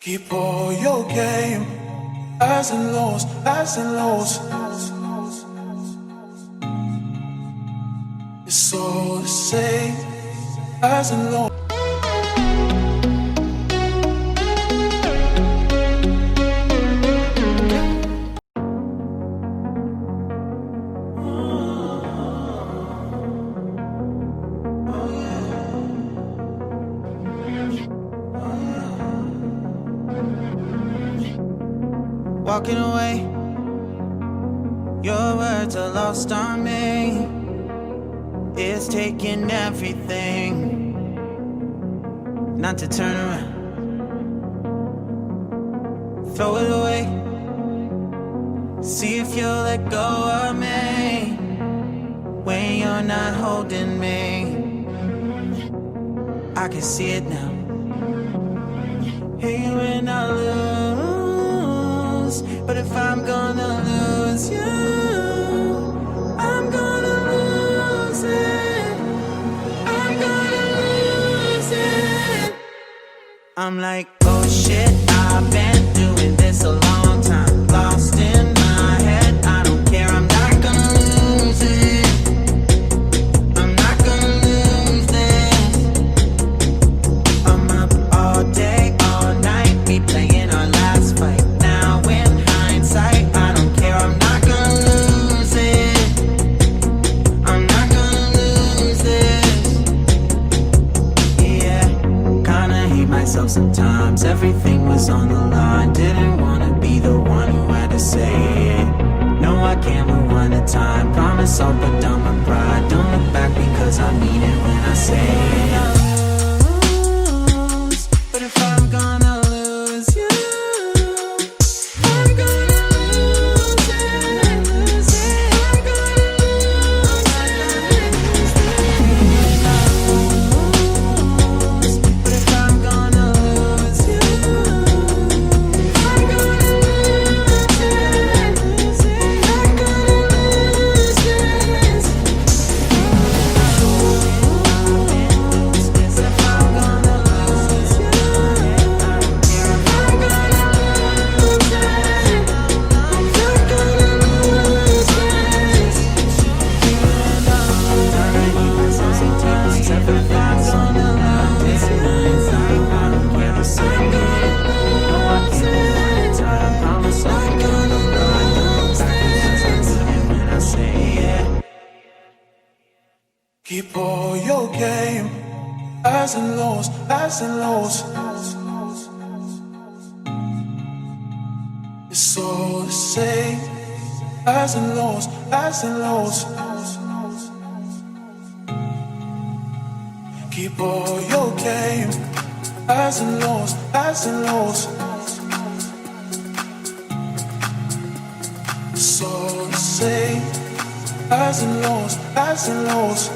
Keep all your game, highs and lows, highs and lows. It's all the same, highs and lows. Walking away, your words are lost on me. It's taking everything not to turn around. Throw it away, see if you'll let go of me when you're not holding me. I can see it now. Hey, when I lose, but if I'm gonna lose you, I'm gonna lose it. I'm gonna lose it. I'm like, oh shit, I've been doing this a long time. Lost in my head, I don't care, I'm not gonna lose it. I'm not gonna lose this. I'm up all day, all night, replaying our last fight. Now in hindsight, I don't care, I'm not gonna lose it. I'm not gonna lose this. Yeah, kinda hate myself sometimes. Everything was on the line. Didn't wanna be the one who had to say it. No, I can't rewind the time. Promise I'll put down my pride. Don't look back because I mean it when I say it. But if I'm gonna lose you, I'm gonna lose it. I'm gonna lose it. But if I'm gonna lose you, I'm gonna lose it. I'm gonna lose this. But if I'm gonna lose you, I'm gonna lose it. I'm gonna lose this. Trying to keep myself sometimes. Everything's on the line. It's hindsight, I don't care to say it. No, I can't find the time. Promise I'm gonna lose this. When I say it. Keep all your game, highs and lows, highs and lows. It's all the same, highs and lows, highs and lows. Keep all your game, highs and lows, highs and lows. It's all the same, highs and lows, highs and lows.